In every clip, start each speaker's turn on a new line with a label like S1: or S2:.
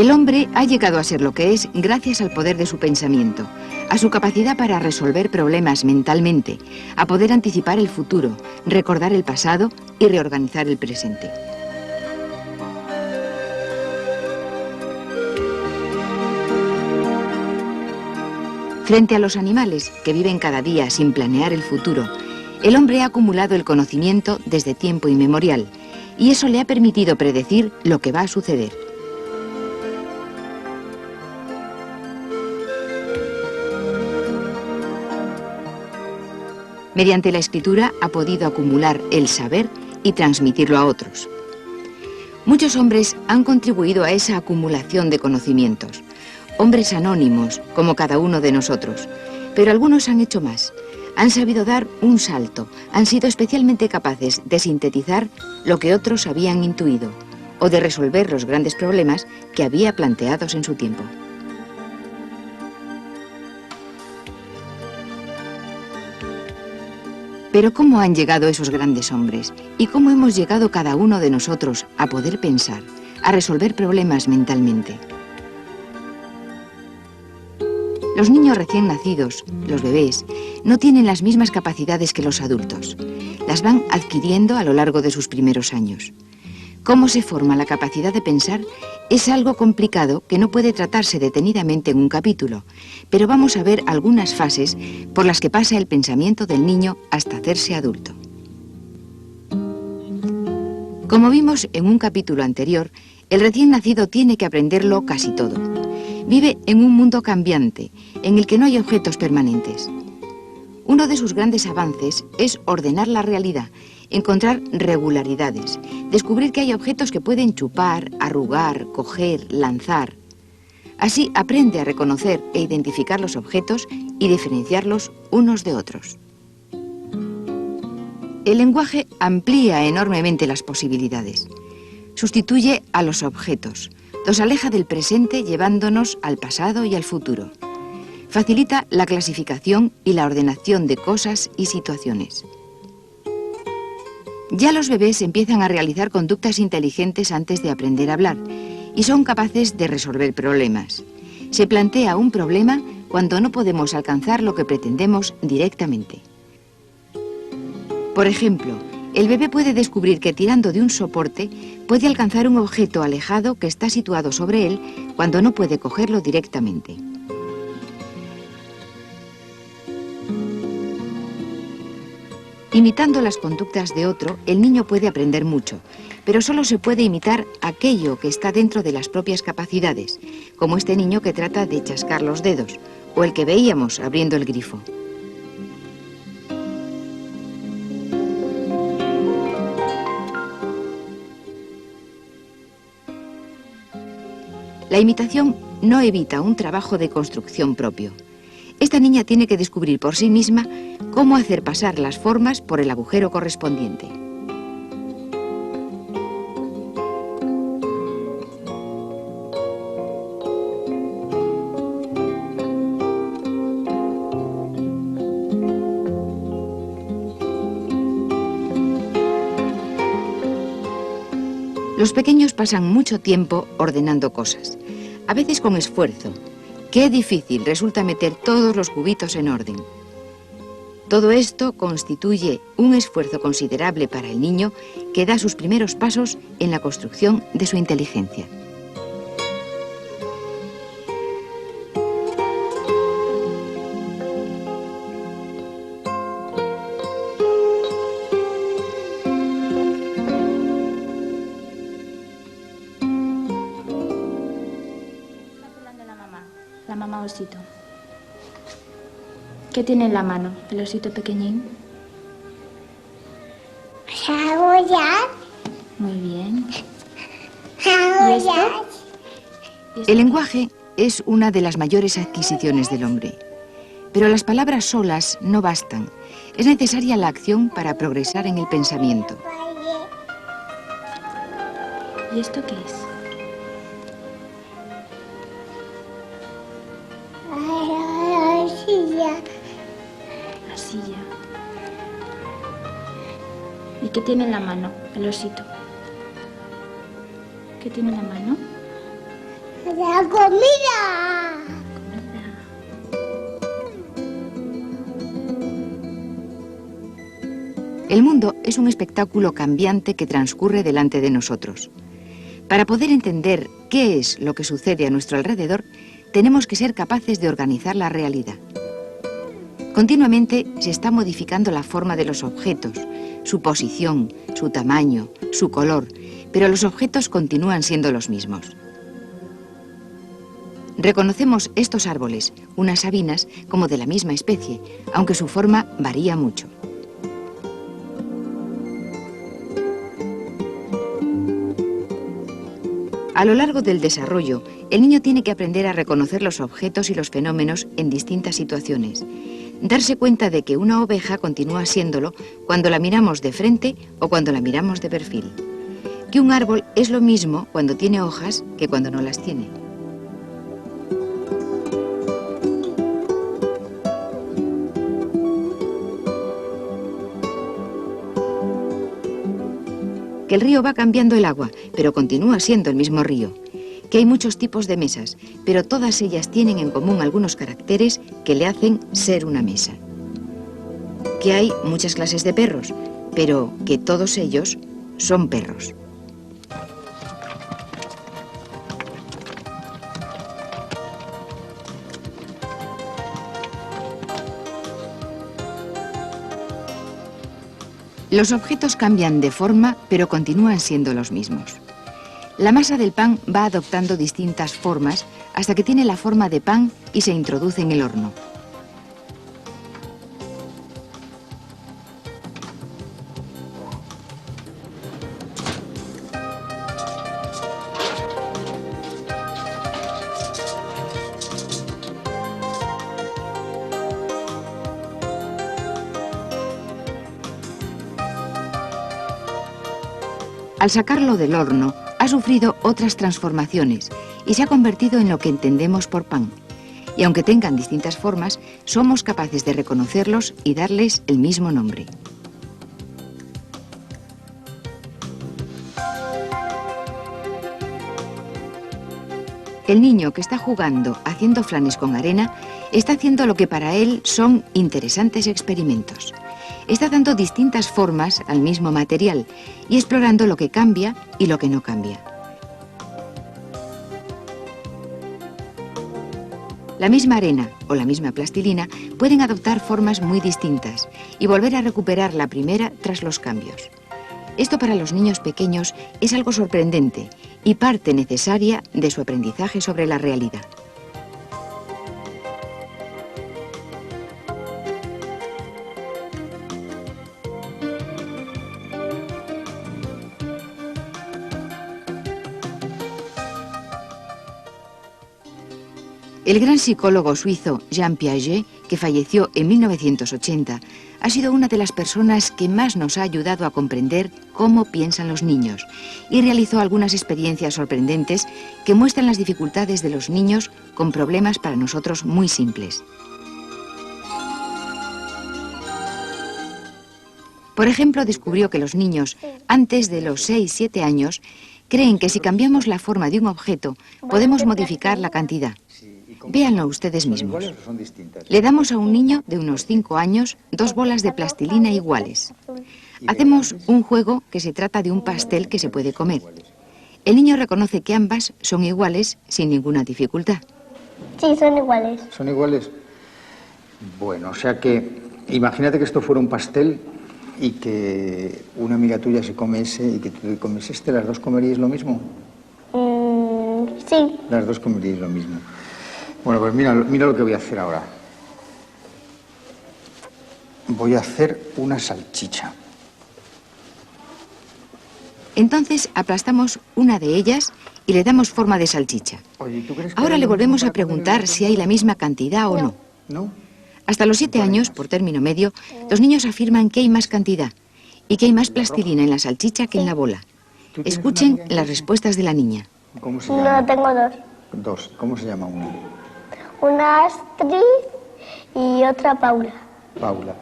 S1: El hombre ha llegado a ser lo que es gracias al poder de su pensamiento, a su capacidad para resolver problemas mentalmente, a poder anticipar el futuro, recordar el pasado y reorganizar el presente. Frente a los animales, que viven cada día sin planear el futuro, el hombre ha acumulado el conocimiento desde tiempo inmemorial, y eso le ha permitido predecir lo que va a suceder. Mediante la escritura ha podido acumular el saber y transmitirlo a otros. Muchos hombres han contribuido a esa acumulación de conocimientos. Hombres anónimos, como cada uno de nosotros. Pero algunos han hecho más. Han sabido dar un salto. Han sido especialmente capaces de sintetizar lo que otros habían intuido o de resolver los grandes problemas que había planteados en su tiempo. Pero ¿cómo han llegado esos grandes hombres? ¿Y cómo hemos llegado cada uno de nosotros a poder pensar, a resolver problemas mentalmente? Los niños recién nacidos, los bebés, no tienen las mismas capacidades que los adultos. Las van adquiriendo a lo largo de sus primeros años. Cómo se forma la capacidad de pensar es algo complicado que no puede tratarse detenidamente en un capítulo, pero vamos a ver algunas fases por las que pasa el pensamiento del niño hasta hacerse adulto. Como vimos en un capítulo anterior, el recién nacido tiene que aprenderlo casi todo. Vive en un mundo cambiante, en el que no hay objetos permanentes. Uno de sus grandes avances es ordenar la realidad, encontrar regularidades, descubrir que hay objetos que pueden chupar, arrugar, coger, lanzar. Así aprende a reconocer e identificar los objetos y diferenciarlos unos de otros. El lenguaje amplía enormemente las posibilidades. Sustituye a los objetos, los aleja del presente llevándonos al pasado y al futuro. Facilita la clasificación y la ordenación de cosas y situaciones. Ya los bebés empiezan a realizar conductas inteligentes antes de aprender a hablar y son capaces de resolver problemas. Se plantea un problema cuando no podemos alcanzar lo que pretendemos directamente. Por ejemplo, el bebé puede descubrir que tirando de un soporte puede alcanzar un objeto alejado que está situado sobre él cuando no puede cogerlo directamente. Imitando las conductas de otro, el niño puede aprender mucho, pero solo se puede imitar aquello que está dentro de las propias capacidades, como este niño que trata de chascar los dedos, o el que veíamos abriendo el grifo. La imitación no evita un trabajo de construcción propio. Esta niña tiene que descubrir por sí misma cómo hacer pasar las formas por el agujero correspondiente. Los pequeños pasan mucho tiempo ordenando cosas, a veces con esfuerzo. Qué difícil resulta meter todos los cubitos en orden. Todo esto constituye un esfuerzo considerable para el niño que da sus primeros pasos en la construcción de su inteligencia.
S2: La mamá osito. ¿Qué tiene en la mano el osito pequeñín?
S3: Jabullar.
S2: Muy bien. ¿Y esto?
S1: El lenguaje es una de las mayores adquisiciones del hombre. Pero las palabras solas no bastan. Es necesaria la acción para progresar en el pensamiento.
S2: ¿Y esto qué es? La silla. ¿Y qué tiene en la mano el osito? ¿Qué tiene en la mano?
S3: La comida.
S1: El mundo es un espectáculo cambiante que transcurre delante de nosotros. Para poder entender qué es lo que sucede a nuestro alrededor, tenemos que ser capaces de organizar la realidad. Continuamente se está modificando la forma de los objetos, su posición, su tamaño, su color, pero los objetos continúan siendo los mismos. Reconocemos estos árboles, unas sabinas, como de la misma especie, aunque su forma varía mucho. A lo largo del desarrollo, el niño tiene que aprender a reconocer los objetos y los fenómenos en distintas situaciones. Darse cuenta de que una oveja continúa siéndolo cuando la miramos de frente o cuando la miramos de perfil. Que un árbol es lo mismo cuando tiene hojas que cuando no las tiene. Que el río va cambiando el agua, pero continúa siendo el mismo río. Que hay muchos tipos de mesas, pero todas ellas tienen en común algunos caracteres que le hacen ser una mesa. Que hay muchas clases de perros, pero que todos ellos son perros. Los objetos cambian de forma, pero continúan siendo los mismos. La masa del pan va adoptando distintas formas hasta que tiene la forma de pan y se introduce en el horno. Al sacarlo del horno, ha sufrido otras transformaciones y se ha convertido en lo que entendemos por pan. Y aunque tengan distintas formas, somos capaces de reconocerlos y darles el mismo nombre. El niño que está jugando haciendo flanes con arena está haciendo lo que para él son interesantes experimentos. Está dando distintas formas al mismo material y explorando lo que cambia y lo que no cambia. La misma arena o la misma plastilina pueden adoptar formas muy distintas y volver a recuperar la primera tras los cambios. Esto para los niños pequeños es algo sorprendente y parte necesaria de su aprendizaje sobre la realidad. El gran psicólogo suizo Jean Piaget, que falleció en 1980, ha sido una de las personas que más nos ha ayudado a comprender cómo piensan los niños y realizó algunas experiencias sorprendentes que muestran las dificultades de los niños con problemas para nosotros muy simples. Por ejemplo, descubrió que los niños, antes de los 6-7 años, creen que si cambiamos la forma de un objeto, podemos modificar la cantidad. Véanlo ustedes mismos. Le damos a un niño de unos 5 años 2 bolas de plastilina iguales. Hacemos un juego que se trata de un pastel que se puede comer. El niño reconoce que ambas son iguales sin ninguna dificultad.
S3: Sí, son iguales.
S4: ¿Son iguales? Bueno, o sea que imagínate que esto fuera un pastel y que una amiga tuya se come ese y que tú te comes este, ¿las dos comeríais lo mismo?
S3: Sí.
S4: Las dos comeríais lo mismo. Bueno, pues mira lo que voy a hacer ahora. Voy a hacer una salchicha.
S1: Entonces aplastamos una de ellas y le damos forma de salchicha.
S4: Oye, ¿tú crees que
S1: Ahora le volvemos a preguntar si hay la misma cantidad o no.
S4: ¿No?
S1: Hasta los 7 años, por término medio, los niños afirman que hay más cantidad y que hay más plastilina en la salchicha que en la bola. Escuchen las respuestas de la niña.
S4: ¿Cómo se llama?
S3: No, tengo dos.
S4: Dos. ¿Cómo se llama una?
S3: Una Astrid y otra Paula.
S4: Paula.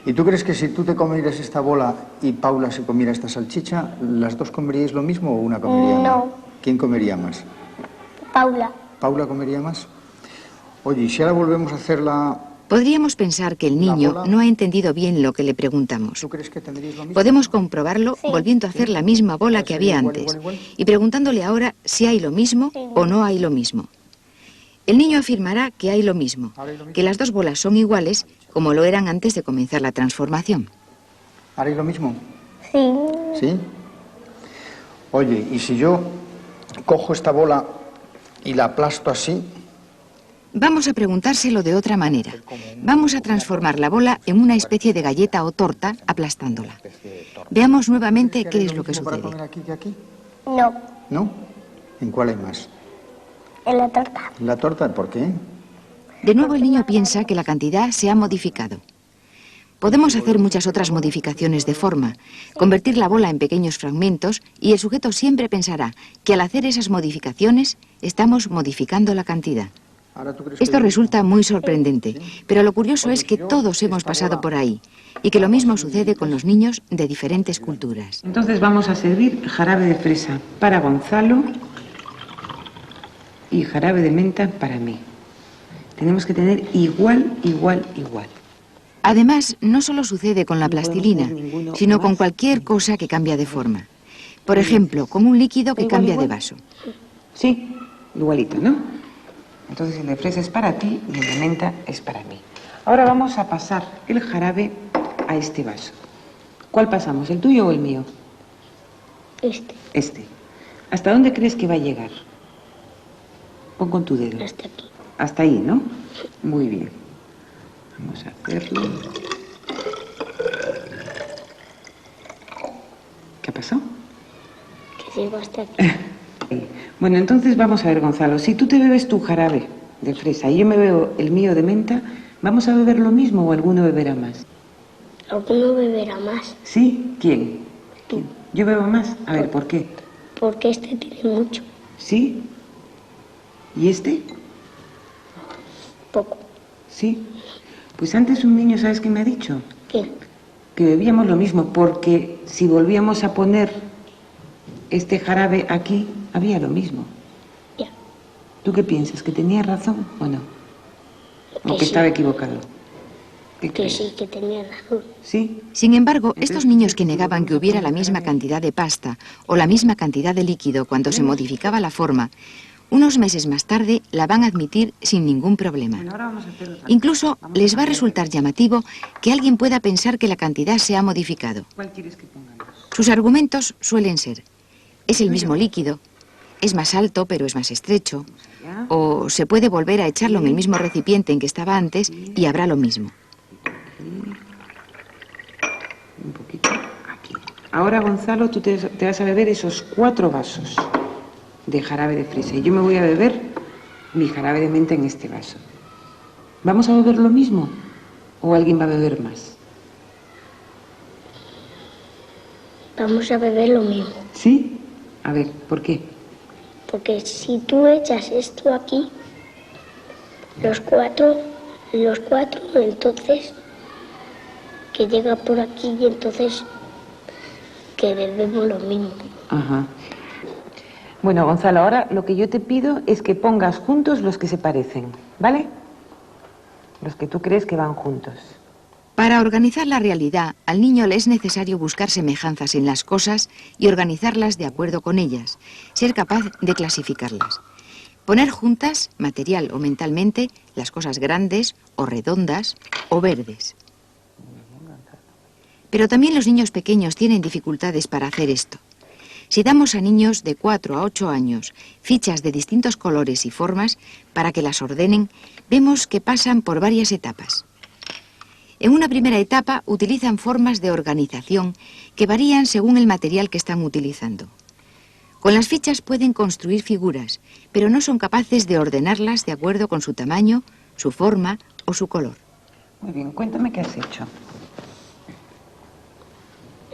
S4: ¿Y tú crees que si tú te comieras esta bola y Paula se comiera esta salchicha, las dos comeríais lo mismo o una comería más?
S3: No.
S4: ¿Quién comería más?
S3: Paula.
S4: Paula comería más. Oye, ¿y si ahora volvemos a hacer la...
S1: Podríamos pensar que el niño no ha entendido bien lo que le preguntamos.
S4: ¿Tú crees que tendríais lo mismo?
S1: Podemos comprobarlo volviendo a hacer la misma bola que había
S4: Igual,
S1: antes
S4: igual.
S1: y preguntándole ahora si hay lo mismo o no hay lo mismo. El niño afirmará que hay lo mismo, que las dos bolas son iguales como lo eran antes de comenzar la transformación.
S4: ¿Haréis lo mismo?
S3: Sí.
S4: ¿Sí? Oye, ¿y si yo cojo esta bola y la aplasto así?
S1: Vamos a preguntárselo de otra manera. Vamos a transformar la bola en una especie de galleta o torta aplastándola. Veamos nuevamente qué es lo que
S4: ¿Para
S1: sucede.
S4: comer aquí que aquí?
S3: No,
S4: ¿No? ¿En cuál hay más?
S3: en la torta.
S4: ¿En la torta? ¿Por qué?
S1: De nuevo el niño piensa que la cantidad se ha modificado. Podemos hacer muchas otras modificaciones de forma, convertir la bola en pequeños fragmentos y el sujeto siempre pensará que al hacer esas modificaciones estamos modificando la cantidad.
S4: Ahora, ¿tú crees que
S1: Esto
S4: hay lo
S1: resulta
S4: mismo?
S1: muy sorprendente, pero lo curioso es que todos hemos pasado por ahí y que lo mismo sucede con los niños de diferentes culturas.
S5: Entonces vamos a servir jarabe de fresa para Gonzalo y jarabe de menta para mí. Tenemos que tener igual.
S1: Además, no solo sucede con la plastilina, sino con cualquier cosa que cambia de forma. Por ejemplo, con un líquido que cambia de vaso.
S5: Sí, igualito, ¿no? Entonces el de fresa es para ti y el de menta es para mí. Ahora vamos a pasar el jarabe a este vaso. ¿Cuál pasamos, el tuyo o el mío? Este. ¿Hasta dónde crees que va a llegar? Pon con tu dedo.
S3: Hasta aquí.
S5: Hasta ahí, ¿no? Muy bien. Vamos a hacerlo. ¿Qué ha pasado?
S3: Que llego hasta aquí.
S5: Bueno, entonces vamos a ver, Gonzalo. Si tú te bebes tu jarabe de fresa y yo me bebo el mío de menta, ¿vamos a beber lo mismo o alguno beberá más?
S3: Alguno beberá más.
S5: ¿Sí? ¿Quién?
S3: Tú.
S5: ¿Yo bebo más? A ver, ¿por qué?
S3: Porque este tiene mucho.
S5: ¿Sí? ¿Y este?
S3: Poco.
S5: Sí. Pues antes un niño, ¿sabes qué me ha dicho?
S3: ¿Qué?
S5: Que bebíamos lo mismo, porque si volvíamos a poner este jarabe aquí, había lo mismo.
S3: Ya.
S5: ¿Tú qué piensas? ¿Que tenía razón o no? ¿O
S3: Que
S5: que
S3: sí.
S5: estaba equivocado? ¿Qué
S3: Que
S5: crees?
S3: sí, que tenía razón.
S5: ¿Sí?
S1: Sin embargo, estos niños que negaban que hubiera la misma cantidad de pasta o la misma cantidad de líquido cuando se modificaba la forma, unos meses más tarde la van a admitir sin ningún problema.
S5: Bueno, ahora vamos a hacer otra
S1: Incluso
S5: cosa. Vamos
S1: les va a
S5: cambiar.
S1: resultar llamativo que alguien pueda pensar que la cantidad se ha modificado.
S5: ¿Cuál quieres que pongamos?
S1: Sus argumentos suelen ser: es el mismo líquido, es más alto pero es más estrecho,
S5: Allá.
S1: o se puede volver a echarlo en el mismo recipiente en que estaba antes y habrá lo mismo.
S5: Un poquito aquí. Ahora, Gonzalo, tú te vas a beber esos 4 vasos de jarabe de fresa y yo me voy a beber mi jarabe de menta en este vaso. ¿Vamos a beber lo mismo o alguien va a beber más?
S3: Vamos a beber lo mismo.
S5: ¿Sí? A ver, ¿por qué?
S3: Porque si tú echas esto aquí, los cuatro, entonces que llega por aquí y entonces que bebemos lo mismo.
S5: Ajá. Bueno, Gonzalo, ahora lo que yo te pido es que pongas juntos los que se parecen, ¿vale? Los que tú crees que van juntos.
S1: Para organizar la realidad, al niño le es necesario buscar semejanzas en las cosas y organizarlas de acuerdo con ellas, ser capaz de clasificarlas. Poner juntas, material o mentalmente, las cosas grandes o redondas o verdes. Pero también los niños pequeños tienen dificultades para hacer esto. Si damos a niños de 4 a 8 años fichas de distintos colores y formas para que las ordenen, vemos que pasan por varias etapas. En una primera etapa utilizan formas de organización que varían según el material que están utilizando. Con las fichas pueden construir figuras, pero no son capaces de ordenarlas de acuerdo con su tamaño, su forma o su color.
S5: Muy bien, cuéntame qué has hecho.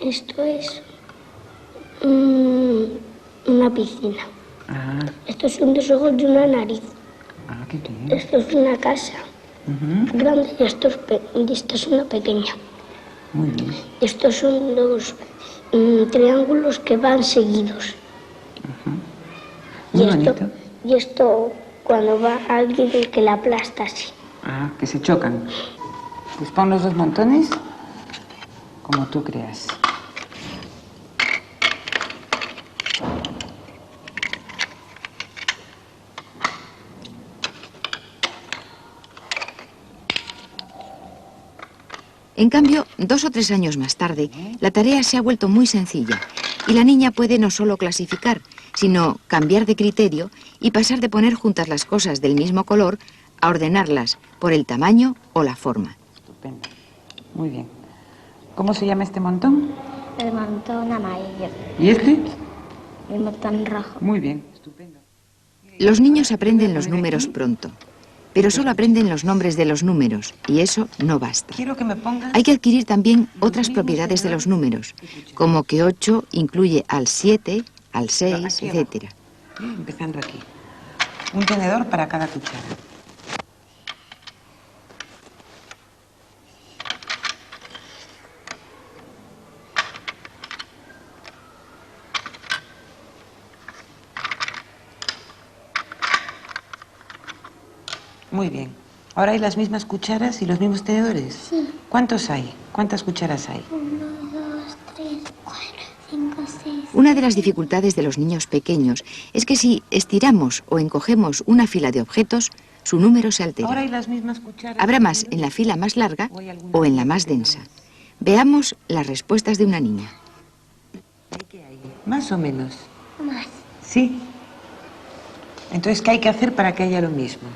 S3: Esto es una piscina.
S5: Ah,
S3: Estos son 2 ojos y una nariz.
S5: qué bien.
S3: Esto es una casa grande y esto es una pequeña.
S5: Muy bien.
S3: Estos son 2 triángulos que van seguidos.
S5: Muy
S3: Y esto,
S5: bonito.
S3: y esto cuando va alguien que la aplasta así.
S5: Ah, que se chocan. Pues pon los dos montones como tú creas.
S1: En cambio, 2 o 3 años más tarde, la tarea se ha vuelto muy sencilla y la niña puede no solo clasificar, sino cambiar de criterio y pasar de poner juntas las cosas del mismo color a ordenarlas por el tamaño o la forma.
S5: Estupendo. Muy bien. ¿Cómo se llama este montón?
S3: El montón amarillo.
S5: ¿Y este?
S3: El montón rojo.
S5: Muy bien. Estupendo.
S1: Los niños aprenden los números pronto, pero solo aprenden los nombres de los números y eso no basta.
S5: Quiero que me pongas...
S1: Hay que adquirir también otras propiedades de los números, como que 8 incluye al 7, al 6, etc.
S5: Empezando aquí. Un tenedor para cada cuchara. Muy bien. ¿Ahora hay las mismas cucharas y los mismos tenedores?
S3: Sí.
S5: ¿Cuántos hay? ¿Cuántas cucharas hay?
S3: 1, 2, 3, 4, 5, 6.
S1: Una de las dificultades de los niños pequeños es que si estiramos o encogemos una fila de objetos, su número se
S5: ¿Ahora
S1: altera.
S5: hay las mismas cucharas?
S1: Habrá más en la fila más larga o en la más densa. Veamos las respuestas de una niña.
S5: ¿Qué hay? ¿Más o menos?
S3: Más.
S5: Sí. Entonces, ¿qué hay que hacer para que haya lo mismo?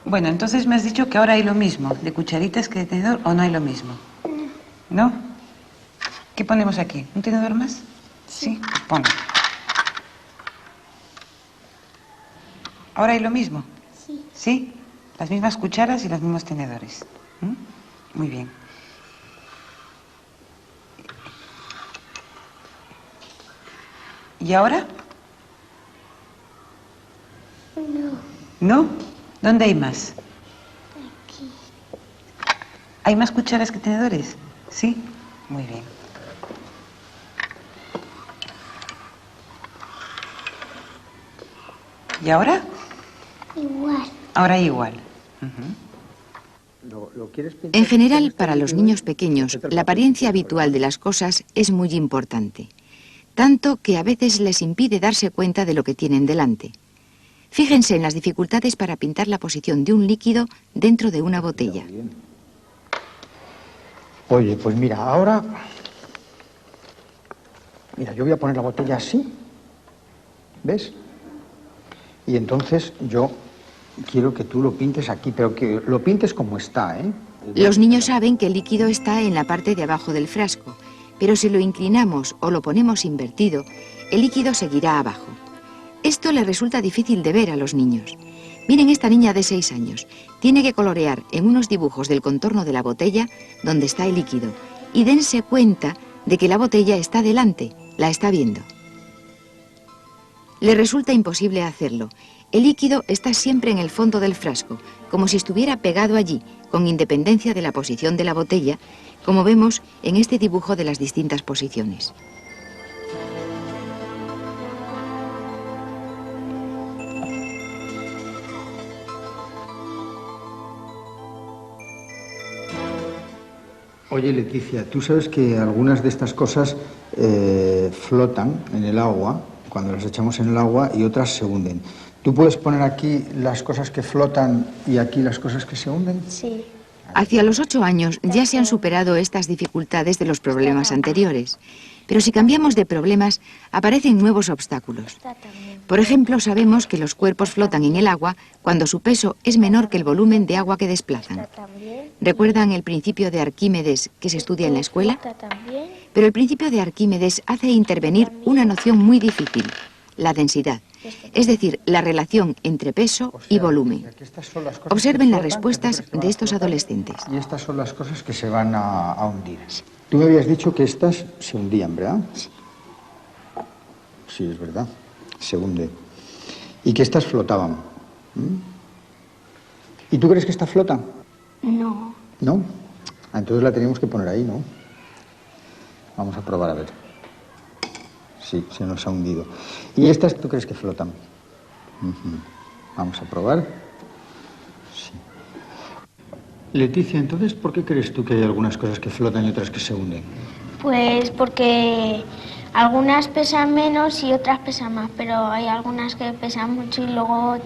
S5: Bueno, entonces me has dicho que ahora hay lo mismo, de cucharitas que de tenedor, ¿o no hay lo mismo? ¿No? ¿Qué ponemos aquí? ¿Un tenedor más? Sí. Pues ponlo. ¿Ahora hay lo mismo?
S3: Sí.
S5: ¿Sí? Las mismas cucharas y los mismos tenedores. ¿Mm? Muy bien. ¿Y ahora?
S3: No.
S5: ¿No? ¿Dónde hay más?
S3: Aquí.
S5: ¿Hay más cucharas que tenedores? Sí. Muy bien. ¿Y ahora?
S3: Igual.
S5: Ahora igual.
S4: ¿Lo quieres pintar?
S1: En general, para los niños pequeños, la apariencia habitual de las cosas es muy importante, tanto que a veces les impide darse cuenta de lo que tienen delante. Fíjense en las dificultades para pintar la posición de un líquido dentro de una botella.
S4: Oye, pues mira, ahora... Mira, yo voy a poner la botella así, ¿ves? Y entonces yo quiero que tú lo pintes aquí, pero que lo pintes como está, ¿eh?
S1: Los niños saben que el líquido está en la parte de abajo del frasco, pero si lo inclinamos o lo ponemos invertido, el líquido seguirá abajo. Esto les resulta difícil de ver a los niños. Miren esta niña de 6 años. Tiene que colorear en unos dibujos del contorno de la botella donde está el líquido y dense cuenta de que la botella está delante, la está viendo. Le resulta imposible hacerlo. El líquido está siempre en el fondo del frasco, como si estuviera pegado allí, con independencia de la posición de la botella, como vemos en este dibujo de las distintas posiciones.
S4: Oye, Leticia, tú sabes que algunas de estas cosas flotan en el agua, cuando las echamos en el agua, y otras se hunden. ¿Tú puedes poner aquí las cosas que flotan y aquí las cosas que se hunden?
S3: Sí.
S1: Hacia los 8 años ya se han superado estas dificultades de los problemas anteriores. Pero si cambiamos de problemas, aparecen nuevos obstáculos.
S3: Esta también.
S1: Por ejemplo, sabemos que los cuerpos flotan en el agua cuando su peso es menor que el volumen de agua que desplazan.
S3: Esta también.
S1: ¿Recuerdan el principio de Arquímedes que se estudia en la escuela?
S3: Esta también.
S1: Pero el principio de Arquímedes hace intervenir una noción muy difícil, la densidad, es decir, la relación entre peso y volumen. Observen las respuestas de estos adolescentes.
S4: Y estas son las cosas que se van a hundir. Tú me habías dicho que estas se hundían, ¿verdad? Sí, es verdad, se hunden. Y que estas flotaban. ¿Mm? ¿Y tú crees que esta flota?
S3: No.
S4: ¿No? Entonces la teníamos que poner ahí, ¿no? Vamos a probar a ver. Sí, se nos ha hundido. ¿Y estas tú crees que flotan? Vamos a probar. Sí. Leticia, entonces, ¿por qué crees tú que hay algunas cosas que flotan y otras que se hunden?
S3: Pues porque algunas pesan menos y otras pesan más, pero hay algunas que pesan mucho y luego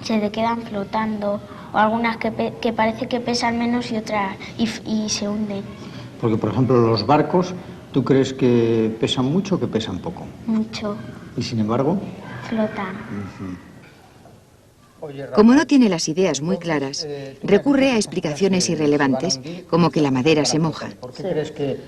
S3: se te quedan flotando, o algunas que parece que pesan menos y otras y se hunden.
S4: Porque, por ejemplo, los barcos, ¿tú crees que pesan mucho o que pesan poco?
S3: Mucho.
S4: Y sin embargo...
S3: Flotan.
S1: Como no tiene las ideas muy claras, recurre a explicaciones irrelevantes, como que la madera se moja.
S4: ¿Por qué crees que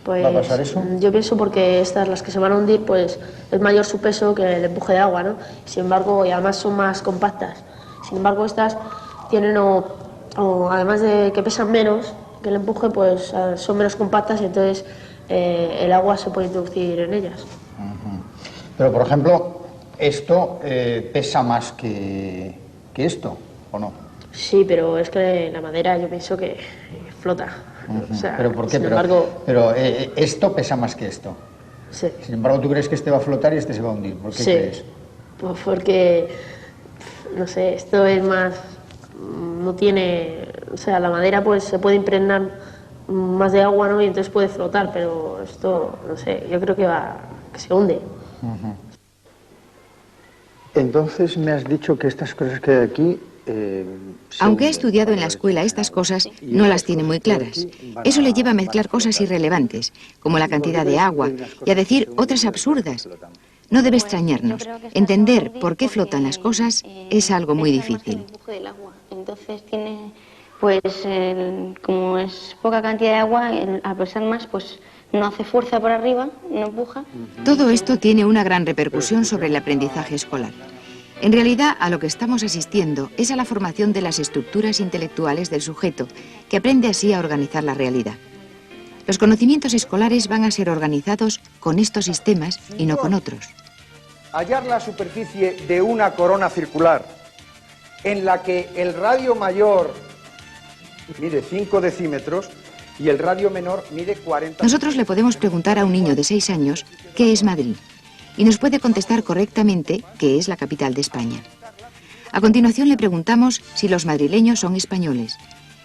S6: Pues
S4: va a pasar eso?
S6: yo pienso porque estas, las que se van a hundir, pues es mayor su peso que el empuje de agua, ¿no? Sin embargo, y además son más compactas. Sin embargo, estas tienen, además de que pesan menos que el empuje, pues son menos compactas y entonces el agua se puede introducir en ellas.
S4: Pero, por ejemplo, esto pesa más que esto, ¿o no?
S6: Sí, pero es que la madera yo pienso que flota. O sea,
S4: ¿Pero por qué?
S6: sin embargo,
S4: Pero esto pesa más que esto.
S6: sí.
S4: Sin embargo, ¿tú crees que este va a flotar y este se va a hundir? ¿Por qué
S6: Sí,
S4: crees?
S6: pues porque, no sé, esto es más, no tiene, o sea, la madera pues se puede impregnar más de agua, ¿no? Y entonces puede flotar, pero esto, no sé, yo creo que se hunde.
S4: Entonces me has dicho que estas cosas que hay aquí...
S1: Aunque ha estudiado en la escuela estas cosas, no las tiene muy claras. Eso le lleva a mezclar cosas irrelevantes, como la cantidad de agua, y a decir otras absurdas. No debe extrañarnos. Entender por qué flotan las cosas es algo muy difícil.
S7: Entonces tiene, pues, como es poca cantidad de agua, al pesar más, pues no hace fuerza por arriba, no empuja.
S1: Todo esto tiene una gran repercusión sobre el aprendizaje escolar. En realidad, a lo que estamos asistiendo es a la formación de las estructuras intelectuales del sujeto, que aprende así a organizar la realidad. Los conocimientos escolares van a ser organizados con estos sistemas y no con otros.
S8: Hallar la superficie de una corona circular en la que el radio mayor mide 5 decímetros y el radio menor mide 40...
S1: Nosotros le podemos preguntar a un niño de 6 años qué es Madrid y nos puede contestar correctamente que es la capital de España. A continuación le preguntamos si los madrileños son españoles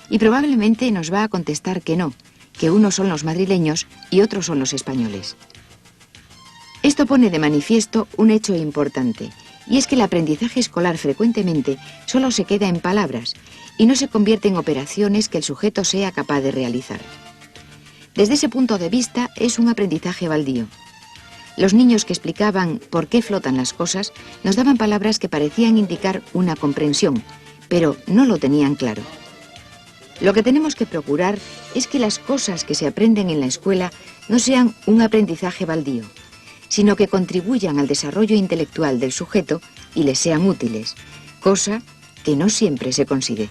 S1: y probablemente nos va a contestar que no, que unos son los madrileños y otros son los españoles. Esto pone de manifiesto un hecho importante, y es que el aprendizaje escolar frecuentemente solo se queda en palabras y no se convierte en operaciones que el sujeto sea capaz de realizar. Desde ese punto de vista es un aprendizaje baldío. Los niños que explicaban por qué flotan las cosas nos daban palabras que parecían indicar una comprensión, pero no lo tenían claro. Lo que tenemos que procurar es que las cosas que se aprenden en la escuela no sean un aprendizaje baldío, sino que contribuyan al desarrollo intelectual del sujeto y le sean útiles, cosa que no siempre se consigue.